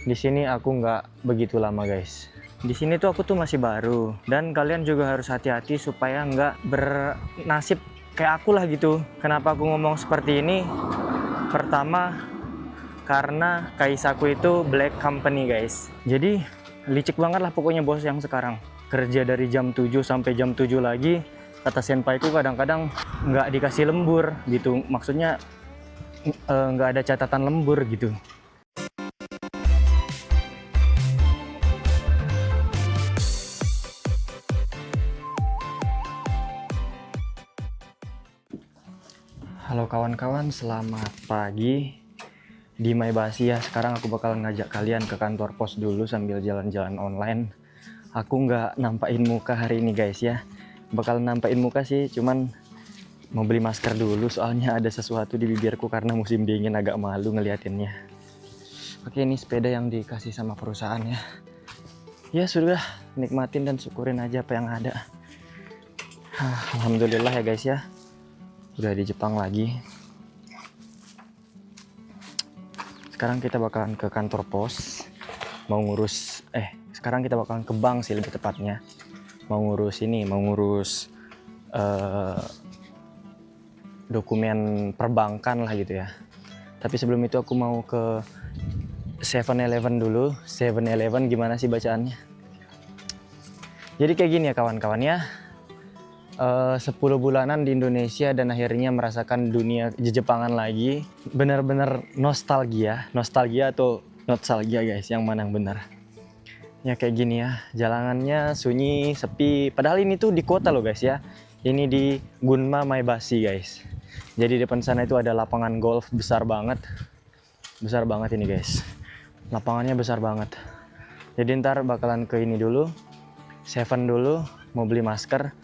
Di sini aku nggak begitu lama guys. Di sini tuh aku tuh masih baru, dan kalian juga harus hati-hati supaya nggak bernasib kayak aku lah gitu. Kenapa aku ngomong seperti ini? Pertama, karena Kaisaku itu black company guys. Jadi licik banget lah pokoknya bos yang sekarang. Kerja dari jam 7 sampai jam 7 lagi. Kata senpaiku kadang-kadang nggak dikasih lembur gitu. Maksudnya nggak ada catatan lembur gitu. Halo kawan-kawan, selamat pagi di Maibasi ya. Sekarang aku bakal ngajak kalian ke kantor pos dulu sambil jalan-jalan online. Aku nggak nampain muka hari ini guys ya. Bakal nampain muka sih, cuman mau beli masker dulu soalnya ada sesuatu di bibirku karena musim dingin, agak malu ngeliatinnya. Oke, ini sepeda yang dikasih sama perusahaan ya. Ya sudah, nikmatin dan syukurin aja apa yang ada. Alhamdulillah ya guys ya. Udah di Jepang lagi. Sekarang kita bakalan ke kantor pos. Mau ngurus, sekarang kita bakalan ke bank sih lebih tepatnya. Mau ngurus dokumen perbankan lah gitu ya. Tapi sebelum itu aku mau ke 7-Eleven dulu. 7-Eleven gimana sih bacaannya? Jadi kayak gini ya kawan-kawan ya. 10 bulanan di Indonesia dan akhirnya merasakan dunia Jepangan lagi. Bener-bener nostalgia atau nostalgia guys, yang mana yang benar? Ya kayak gini ya, jalanannya sunyi, sepi. Padahal ini tuh di kota loh guys ya. Ini di Gunma Maibasi guys. Jadi depan sana itu ada lapangan golf besar banget. Besar banget ini guys. Lapangannya besar banget. Jadi ntar bakalan ke ini dulu. Seven dulu, mau beli masker.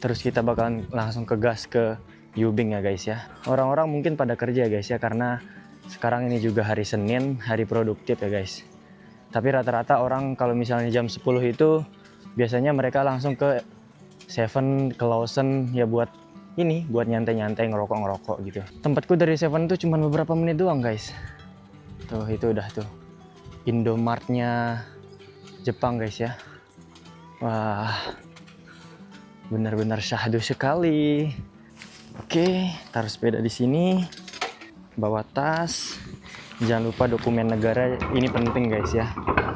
Terus kita bakalan langsung ke gas ke Yubing ya guys ya. Orang-orang mungkin pada kerja guys ya, karena sekarang ini juga hari Senin, hari produktif ya guys. Tapi rata-rata orang kalau misalnya jam 10 itu biasanya mereka langsung ke Seven, ke Lawson ya buat ini, buat nyantai-nyantai, ngerokok-ngerokok gitu. Tempatku dari Seven tuh cuma beberapa menit doang guys. Tuh itu udah tuh Indomartnya Jepang guys ya. Wah, benar-benar syahdu sekali. Oke, taruh sepeda di sini, bawa tas. Jangan lupa dokumen negara, ini penting guys ya,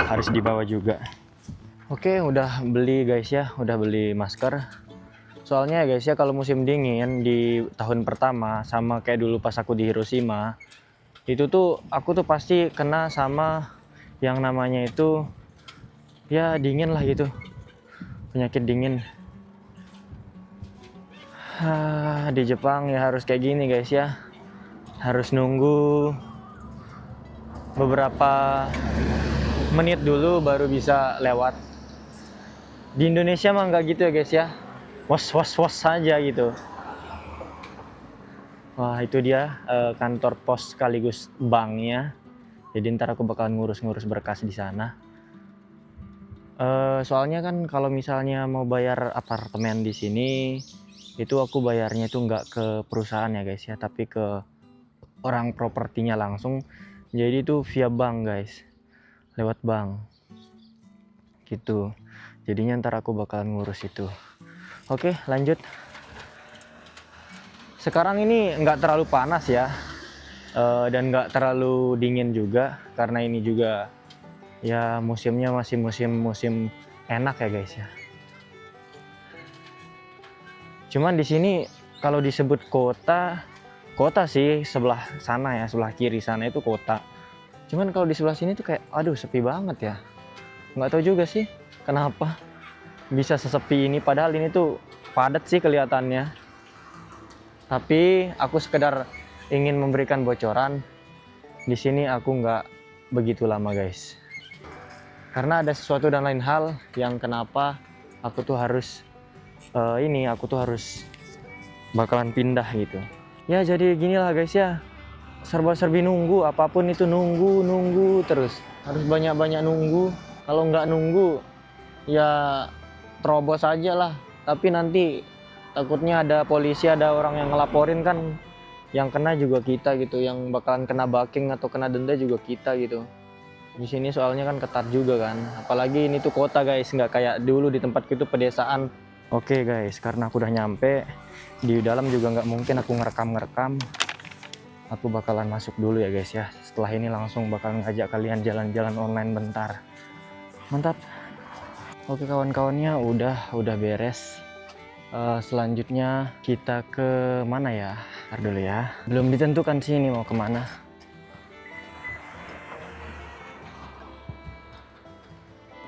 harus dibawa juga. Oke, udah beli guys ya, udah beli masker. Soalnya guys ya, kalau musim dingin di tahun pertama sama kayak dulu pas aku di Hiroshima, itu tuh aku tuh pasti kena sama yang namanya itu ya dingin lah gitu, penyakit dingin. Di Jepang ya harus kayak gini guys ya, harus nunggu beberapa menit dulu baru bisa lewat. Di Indonesia mah nggak gitu ya guys ya, was saja gitu. Wah itu dia kantor pos sekaligus banknya. Jadi ntar aku bakalan ngurus-ngurus berkas di sana. Soalnya kan kalau misalnya mau bayar apartemen di sini, itu aku bayarnya itu nggak ke perusahaan ya guys ya, tapi ke orang propertinya langsung. Jadi itu via bank guys, lewat bank gitu. Jadinya ntar aku bakalan ngurus itu. Oke lanjut. Sekarang ini nggak terlalu panas ya, dan nggak terlalu dingin juga, karena ini juga ya musimnya masih musim enak ya guys ya. Cuman di sini kalau disebut kota sih sebelah sana ya, sebelah kiri sana itu kota. Cuman kalau di sebelah sini tuh kayak aduh sepi banget ya. Nggak tahu juga sih kenapa bisa sesepi ini, padahal ini tuh padat sih kelihatannya. Tapi aku sekedar ingin memberikan bocoran, di sini aku nggak begitu lama guys. Karena ada sesuatu dan lain hal yang kenapa aku tuh harus bakalan pindah gitu. Ya jadi ginilah guys ya, serba-serbi nunggu, apapun itu nunggu terus. Harus banyak-banyak nunggu. Kalau nggak nunggu ya terobos aja lah. Tapi nanti takutnya ada polisi, ada orang yang ngelaporin kan, yang kena juga kita gitu, yang bakalan kena backing atau kena denda juga kita gitu. Di sini soalnya kan ketat juga kan. Apalagi ini tuh kota guys, nggak kayak dulu di tempat itu pedesaan. Oke guys, karena aku udah nyampe di dalam juga nggak mungkin aku ngerekam. Aku bakalan masuk dulu ya guys ya. Setelah ini langsung bakalan ngajak kalian jalan-jalan online bentar. Mantap. Oke kawan-kawannya udah beres. Selanjutnya kita ke mana ya? Ntar dulu ya. Belum ditentukan sih ini mau kemana.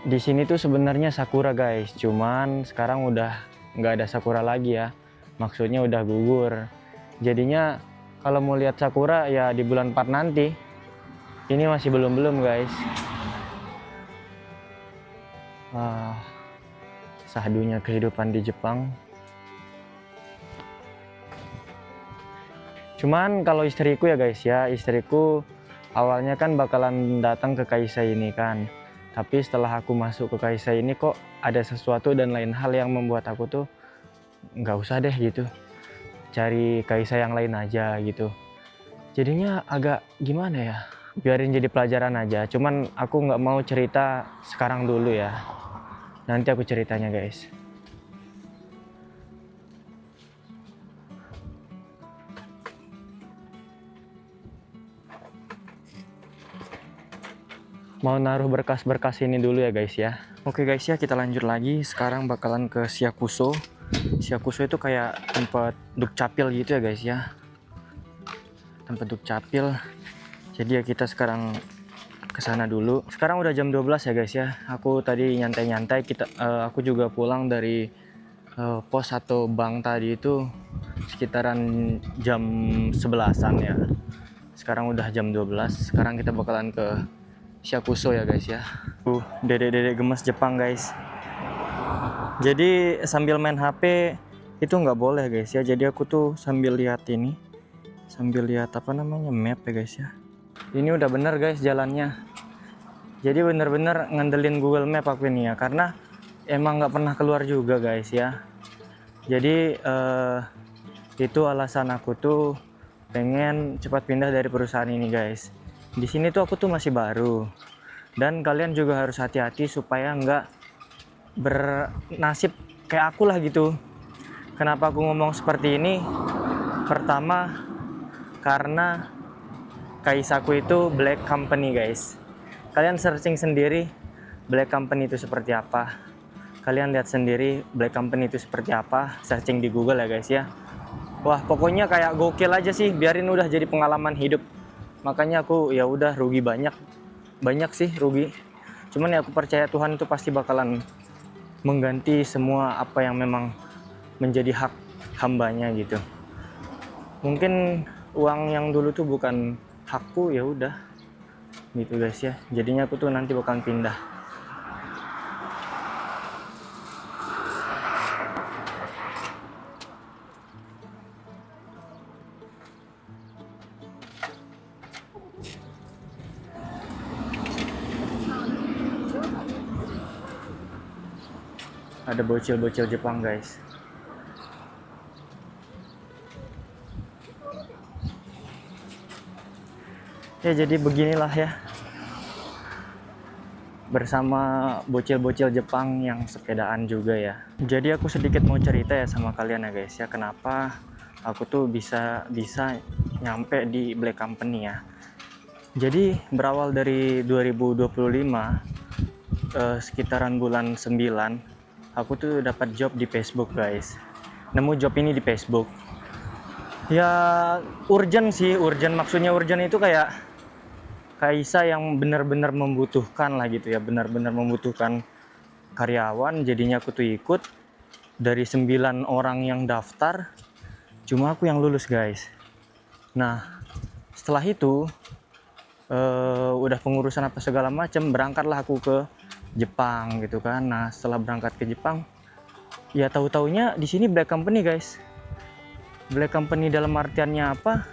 Di sini tuh sebenarnya sakura guys, cuman sekarang udah nggak ada sakura lagi ya. Maksudnya udah gugur. Jadinya kalau mau lihat sakura ya di bulan 4 nanti. Ini masih belum guys. Sahdunya kehidupan di Jepang. Cuman kalau istriku ya guys ya, istriku awalnya kan bakalan datang ke Kaisai ini kan. Tapi setelah aku masuk ke Kaisai ini kok ada sesuatu dan lain hal yang membuat aku tuh nggak usah deh gitu. Cari Kaisai yang lain aja gitu. Jadinya agak gimana ya, biarin jadi pelajaran aja. Cuman aku nggak mau cerita sekarang dulu ya. Nanti aku ceritanya guys. Mau naruh berkas-berkas ini dulu ya guys ya. Oke guys ya, kita lanjut lagi. Sekarang bakalan ke Syakuso. Syakuso itu kayak tempat dukcapil gitu ya guys ya. Tempat dukcapil. Jadi ya kita sekarang ke sana dulu. Sekarang udah jam 12 ya guys ya. Aku tadi nyantai-nyantai. Aku juga pulang dari pos atau bank tadi itu sekitaran jam 11-an ya. Sekarang udah jam 12. Sekarang kita bakalan ke Syakuso ya guys ya. Dedek-dedek gemes Jepang guys. Jadi sambil main HP itu nggak boleh guys ya. Jadi aku tuh sambil lihat ini, sambil lihat apa namanya map ya guys ya. Ini udah bener guys jalannya. Jadi bener-bener ngandelin Google Map aku ini ya, karena emang nggak pernah keluar juga guys ya. Jadi itu alasan aku tuh pengen cepat pindah dari perusahaan ini guys. Di sini tuh aku tuh masih baru, dan kalian juga harus hati-hati supaya nggak bernasib kayak aku lah gitu. Kenapa aku ngomong seperti ini? Pertama, karena Kaisaku itu black company guys. Kalian searching sendiri black company itu seperti apa. Kalian lihat sendiri black company itu seperti apa. Searching di Google ya guys ya. Wah pokoknya kayak gokil aja sih. Biarin udah jadi pengalaman hidup. Makanya aku ya udah rugi banyak sih rugi. Cuman ya aku percaya Tuhan itu pasti bakalan mengganti semua apa yang memang menjadi hak hambanya gitu. Mungkin uang yang dulu tuh bukan hakku, ya udah gitu guys ya. Jadinya aku tuh nanti bakalan pindah. Ada bocil-bocil Jepang guys. Ya jadi beginilah ya, bersama bocil-bocil Jepang yang sepedaan juga ya. Jadi aku sedikit mau cerita ya sama kalian ya guys ya, kenapa aku tuh bisa nyampe di Black Company ya. Jadi berawal dari 2025 sekitaran bulan 9 aku tuh dapat job di Facebook guys. Nemu job ini di Facebook. Ya urgent sih, urgent, maksudnya urgent itu kayak Kaisa yang benar-benar membutuhkan lah gitu ya, benar-benar membutuhkan karyawan. Jadinya aku tuh ikut. Dari 9 orang yang daftar, cuma aku yang lulus guys. Nah setelah itu udah pengurusan apa segala macam, berangkatlah aku ke Jepang gitu kan. Nah setelah berangkat ke Jepang, ya tahu-taunya di sini Black Company guys. Black Company dalam artiannya apa?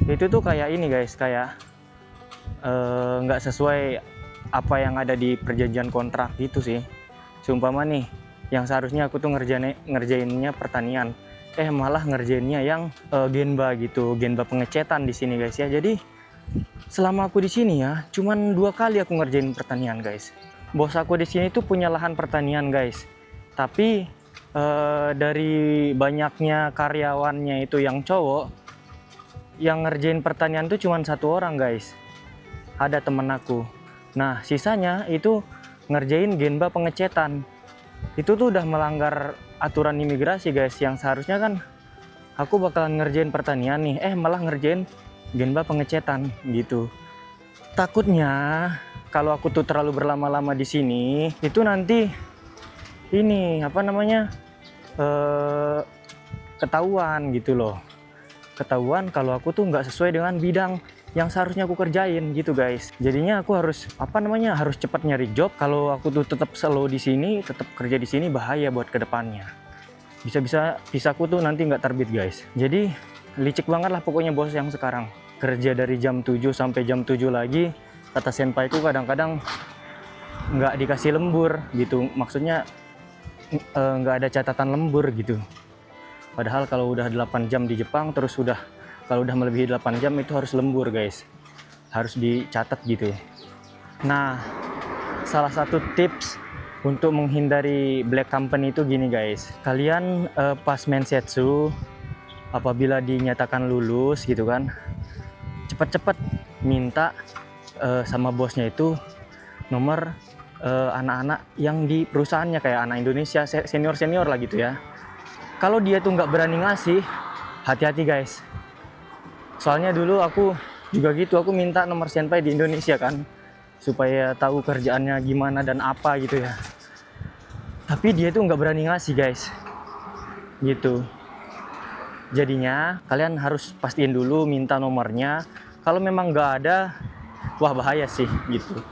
Itu tuh kayak ini guys, kayak nggak sesuai apa yang ada di perjanjian kontrak gitu sih. Seumpama nih, yang seharusnya aku tuh ngerjainnya pertanian, malah ngerjainnya yang genba gitu, genba pengecetan di sini guys ya. Jadi selama aku di sini ya, cuman 2 kali aku ngerjain pertanian guys. Bos aku di sini tuh punya lahan pertanian guys, tapi dari banyaknya karyawannya itu yang cowok, yang ngerjain pertanian tuh cuman 1 orang guys. Ada temen aku. Nah sisanya itu ngerjain genba pengecetan. Itu tuh udah melanggar aturan imigrasi guys, yang seharusnya kan aku bakalan ngerjain pertanian nih, malah ngerjain genba pengecetan gitu. Takutnya kalau aku tuh terlalu berlama-lama di sini, itu nanti ini apa namanya ketahuan gitu loh. Ketahuan kalau aku tuh nggak sesuai dengan bidang yang seharusnya aku kerjain gitu guys. Jadinya aku harus harus cepat nyari job. Kalau aku tuh tetap slow di sini, tetap kerja di sini, bahaya buat kedepannya. Bisa-bisa visaku tuh nanti nggak terbit guys. Jadi licik banget lah pokoknya bos yang sekarang. Kerja dari jam 7 sampai jam 7 lagi, kata senpaiku kadang-kadang nggak dikasih lembur gitu. Maksudnya nggak ada catatan lembur gitu. Padahal kalau udah 8 jam di Jepang, terus kalau udah melebihi 8 jam itu harus lembur guys. Harus dicatat gitu. Nah, salah satu tips untuk menghindari black company itu gini guys. Kalian pas mensetsu, apabila dinyatakan lulus gitu kan, cepet-cepet minta sama bosnya itu nomor anak-anak yang di perusahaannya, kayak anak Indonesia senior-senior lah gitu ya. Kalau dia tuh nggak berani ngasih, hati-hati guys. Soalnya dulu aku juga gitu, aku minta nomor senpai di Indonesia kan, supaya tahu kerjaannya gimana dan apa gitu ya. Tapi dia tuh nggak berani ngasih guys, gitu. Jadinya kalian harus pastiin dulu minta nomornya. Kalau memang nggak ada, wah bahaya sih gitu.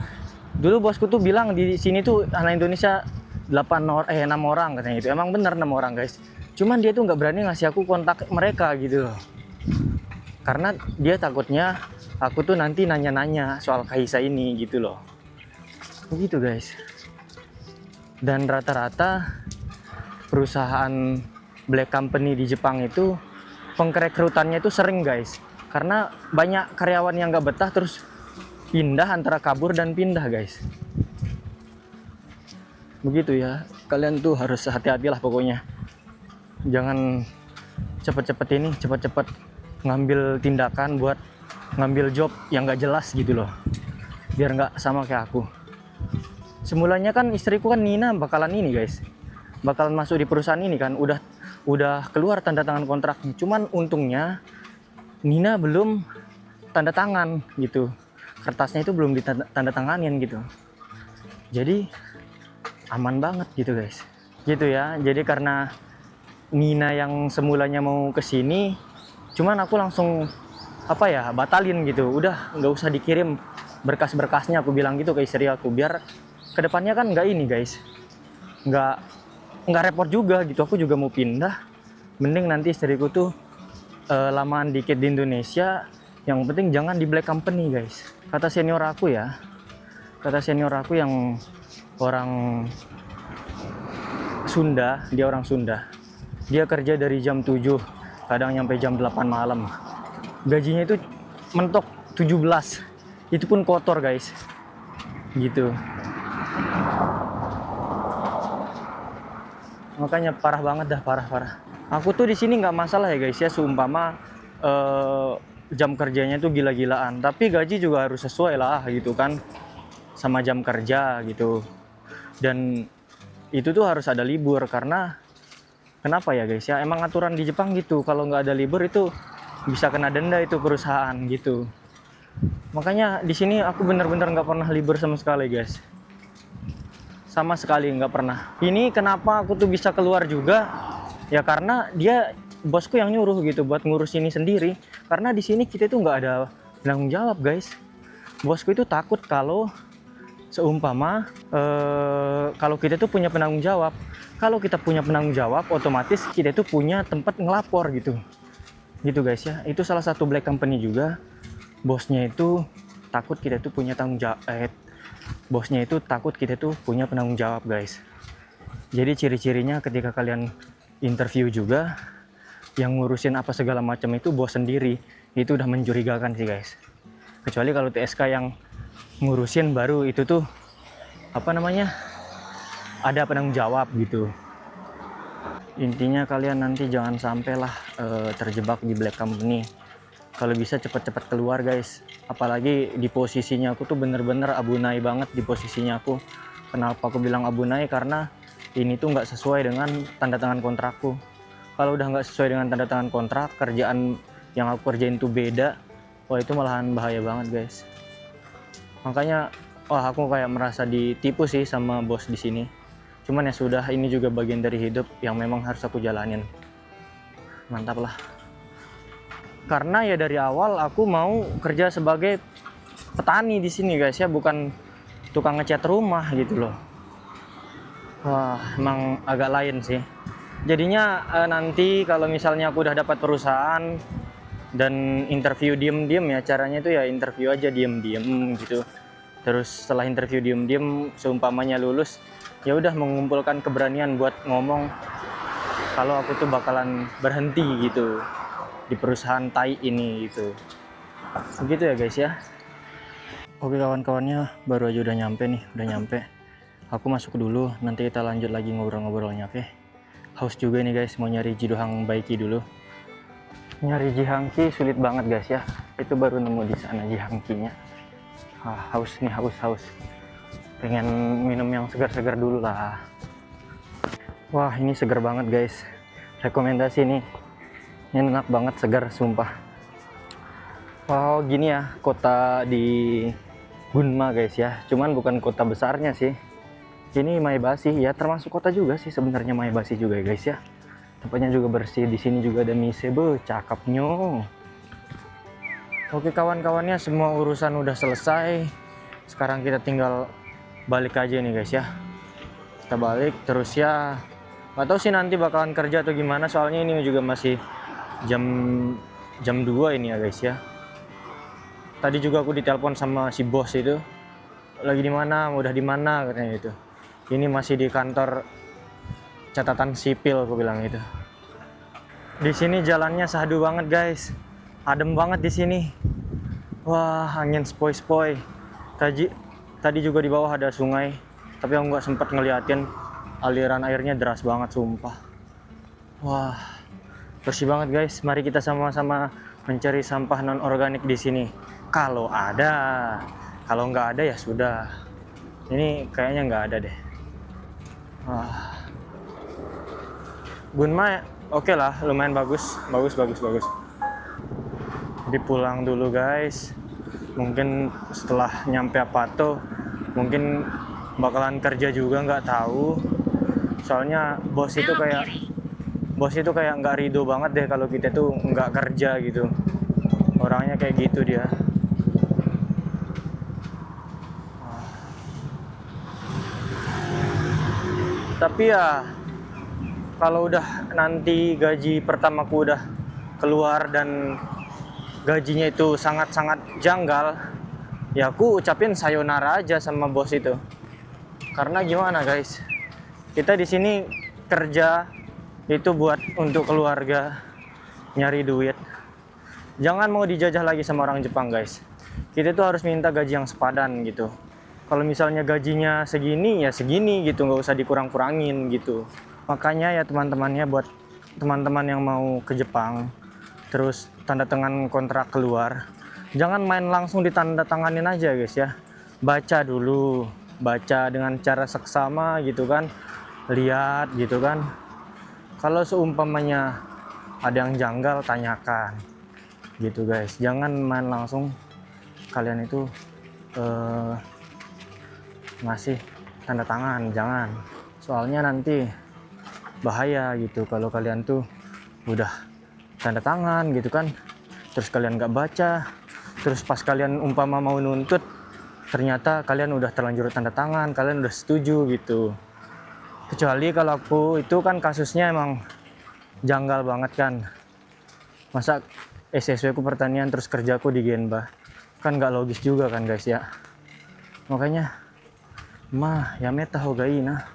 Dulu bosku tuh bilang di sini tuh anak Indonesia 6 orang katanya gitu. Emang bener 6 orang guys. Cuman dia tuh nggak berani ngasih aku kontak mereka gitu loh. Karena dia takutnya aku tuh nanti nanya-nanya soal Kaisa ini gitu loh. Begitu guys. Dan rata-rata perusahaan black company di Jepang itu pengrekrutannya itu sering guys. Karena banyak karyawan yang nggak betah terus pindah, antara kabur dan pindah guys. Begitu ya. Kalian tuh harus hati-hati lah pokoknya. Jangan cepet-cepet ngambil tindakan buat ngambil job yang gak jelas gitu loh, biar nggak sama kayak aku. Semulanya kan istriku kan Nina bakalan ini guys, bakalan masuk di perusahaan ini kan, udah keluar tanda tangan kontraknya. Cuman untungnya Nina belum tanda tangan gitu, kertasnya itu belum ditanda tanganin gitu. Jadi aman banget gitu guys, gitu ya. Jadi karena Nina yang semulanya mau kesini, cuman aku langsung batalin gitu. Udah nggak usah dikirim berkas-berkasnya, aku bilang gitu ke istri aku, biar kedepannya kan nggak ini guys, nggak repot juga gitu. Aku juga mau pindah, mending nanti istriku tuh lamaan dikit di Indonesia, yang penting jangan di black company guys. Kata senior aku yang orang Sunda, dia orang Sunda. Dia kerja dari jam 7, kadang nyampe jam 8 malam. Gajinya itu mentok 17. Itu pun kotor guys. Gitu. Makanya parah banget dah, parah. Aku tuh di sini nggak masalah ya guys ya, seumpama jam kerjanya tuh gila-gilaan, tapi gaji juga harus sesuai lah gitu kan sama jam kerja gitu. Dan itu tuh harus ada libur, karena kenapa ya guys ya, emang aturan di Jepang gitu, kalau nggak ada libur itu bisa kena denda itu perusahaan gitu. Makanya di sini aku bener-bener nggak pernah libur sama sekali guys, sama sekali nggak pernah. Ini kenapa aku tuh bisa keluar juga ya, karena bosku yang nyuruh gitu buat ngurus ini sendiri. Karena di sini kita tuh nggak ada penanggung jawab guys. Bosku itu takut kalau seumpama kalau kita tuh punya penanggung jawab. Kalau kita punya penanggung jawab, otomatis kita tuh punya tempat ngelapor gitu guys ya. Itu salah satu black company juga. Bosnya itu takut kita tuh punya tanggung jawab. Bosnya itu takut kita tuh punya penanggung jawab guys. Jadi ciri-cirinya ketika kalian interview juga, yang ngurusin apa segala macam itu bos sendiri, itu udah mencurigakan sih guys. Kecuali kalau TSK yang ngurusin baru itu tuh apa namanya, ada penanggung jawab gitu. Intinya kalian nanti jangan sampailah terjebak di black company. Kalau bisa cepet-cepet keluar guys. Apalagi di posisinya aku tuh bener-bener abunai banget di posisinya aku. Kenapa aku bilang abunai? Karena ini tuh nggak sesuai dengan tanda tangan kontrakku. Kalau udah nggak sesuai dengan tanda tangan kontrak, kerjaan yang aku kerjain tuh beda, wah itu malahan bahaya banget guys. Makanya wah aku kayak merasa ditipu sih sama bos di sini. Cuman ya sudah, ini juga bagian dari hidup yang memang harus aku jalanin. Mantap lah. Karena ya dari awal aku mau kerja sebagai petani di sini guys ya, bukan tukang ngecat rumah gitu loh. Wah, emang agak lain sih. Jadinya nanti kalau misalnya aku udah dapat perusahaan dan interview diem-diem ya, caranya itu ya interview aja diem-diem gitu. Terus setelah interview diem-diem, seumpamanya lulus, ya udah mengumpulkan keberanian buat ngomong kalau aku tuh bakalan berhenti gitu di perusahaan tai ini gitu. Begitu ya guys ya. Oke kawan-kawannya, baru aja udah nyampe. Aku masuk dulu, nanti kita lanjut lagi ngobrol-ngobrolnya, oke? Haus juga nih guys, mau nyari Jidohang Baiki dulu. Nyari Jihangki sulit banget guys ya. Itu baru nemu di sana Jihangkinya. Haus nih, haus. Pengen minum yang segar-segar dulu lah. Wah, ini segar banget guys. Rekomendasi nih. Ini enak banget, segar sumpah. Wow, gini ya kota di Gunma guys ya. Cuman bukan kota besarnya sih. Ini Maebashi ya, termasuk kota juga sih sebenarnya Maebashi juga ya guys ya. Tempatnya juga bersih. Di sini juga ada mise, cakepnya. Oke kawan-kawannya, semua urusan udah selesai. Sekarang kita tinggal balik aja nih guys ya. Kita balik terus ya. Gak tahu sih nanti bakalan kerja atau gimana, soalnya ini juga masih jam 2 ini ya guys ya. Tadi juga aku ditelepon sama si bos itu. Lagi di mana? Udah di mana katanya itu. Ini masih di kantor catatan sipil, aku bilang itu. Di sini jalannya sahdu banget guys. Adem banget di sini. Wah, angin sepoi-sepoi. Tadi juga di bawah ada sungai, tapi aku nggak sempat ngeliatin. Aliran airnya deras banget sumpah. Wah, bersih banget guys. Mari kita sama-sama mencari sampah non organik di sini. Kalau ada, kalau nggak ada ya sudah. Ini kayaknya nggak ada deh. Wah, Gunma oke lah, lumayan bagus. Dipulang dulu guys. Mungkin setelah nyampe Apato, mungkin bakalan kerja juga, nggak tahu. Soalnya bos itu kayak nggak ridho banget deh kalau kita tuh nggak kerja gitu. Orangnya kayak gitu dia. Tapi ya kalau udah nanti gaji pertamaku udah keluar dan gajinya itu sangat-sangat janggal, ya aku ucapin sayonara aja sama bos itu. Karena gimana guys? Kita di sini kerja itu buat untuk keluarga, nyari duit. Jangan mau dijajah lagi sama orang Jepang guys. Kita tuh harus minta gaji yang sepadan gitu. Kalau misalnya gajinya segini ya segini gitu, nggak usah dikurang-kurangin gitu. Makanya ya teman-temannya, buat teman-teman yang mau ke Jepang terus tanda tangan kontrak keluar, jangan main langsung ditanda tanganin aja guys ya. Baca dulu, baca dengan cara seksama gitu kan. Lihat gitu kan. Kalau seumpamanya ada yang janggal, tanyakan gitu guys. Jangan main langsung kalian itu ngasih tanda tangan, jangan. Soalnya nanti bahaya gitu kalau kalian tuh udah tanda tangan gitu kan, terus kalian nggak baca, terus pas kalian umpama mau nuntut ternyata kalian udah terlanjur tanda tangan, kalian udah setuju gitu. Kecuali kalau aku itu kan kasusnya emang janggal banget kan. Masa SSW ku pertanian terus kerjaku di Genba, kan nggak logis juga kan guys ya. Makanya yameta hoga ii na.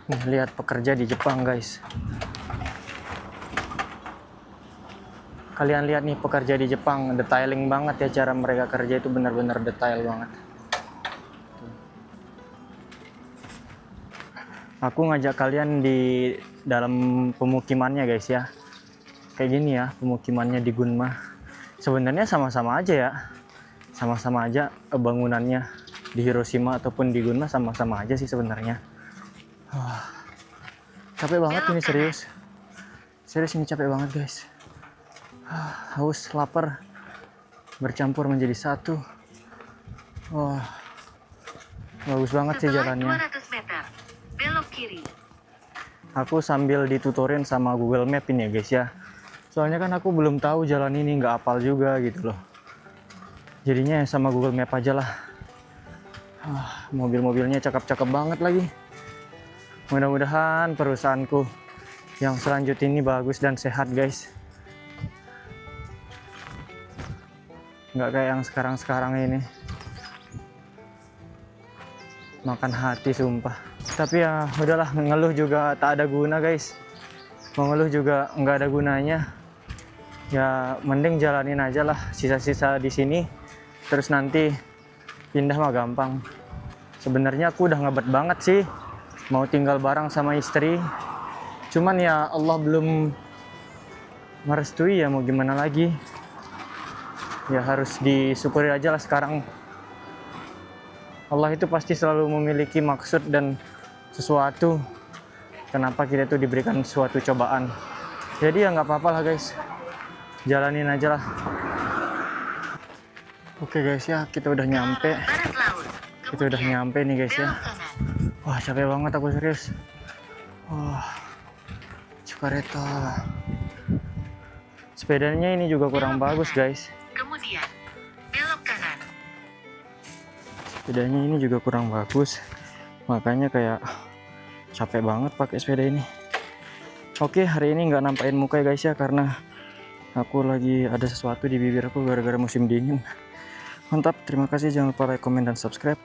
Nih lihat pekerja di Jepang guys, Kalian lihat nih pekerja di Jepang, detailing banget ya cara mereka kerja itu benar-benar detail banget. Aku ngajak kalian di dalam pemukimannya guys ya. Kayak gini ya pemukimannya di Gunma. Sebenarnya sama-sama aja ya. Sama-sama aja bangunannya di Hiroshima ataupun di Gunma sama-sama aja sih sebenarnya. Capek banget ini serius. Serius ini capek banget guys. Haus, lapar bercampur menjadi satu. Wah, bagus banget sih jalannya. 200 meter, belok kiri. Aku sambil ditutorin sama Google Map ini ya guys ya. Soalnya kan aku belum tahu jalan ini, nggak hafal juga gitu loh. Jadinya sama Google Map aja lah. Mobil-mobilnya cakep-cakep banget lagi. Mudah-mudahan perusahaanku yang selanjutnya ini bagus dan sehat guys. Nggak kayak yang sekarang-sekarang ini. Makan hati sumpah. Tapi ya udahlah, ngeluh juga tak ada guna guys. Mau ngeluh juga nggak ada gunanya. Ya mending jalanin aja lah sisa-sisa di sini. Terus nanti pindah mah gampang. Sebenarnya aku udah ngebet banget sih mau tinggal bareng sama istri. Cuman ya Allah belum merestui ya mau gimana lagi. Ya harus disyukuri aja lah sekarang. Allah itu pasti selalu memiliki maksud dan sesuatu. Kenapa kita itu diberikan suatu cobaan. Jadi ya nggak apa-apa lah guys. Jalanin aja lah. Oke guys ya, kita udah nyampe. Kita udah nyampe nih guys ya. Wah capek banget aku serius. Wah, Cikareta. Sepedanya ini juga kurang bagus guys. Kemudian belok kanan. Sepedanya ini juga kurang bagus. Makanya kayak capek banget pakai sepeda ini. Oke, hari ini nggak nampain muka ya guys ya, karena aku lagi ada sesuatu di bibir aku gara-gara musim dingin. Mantap, terima kasih, jangan lupa like, komen, dan subscribe.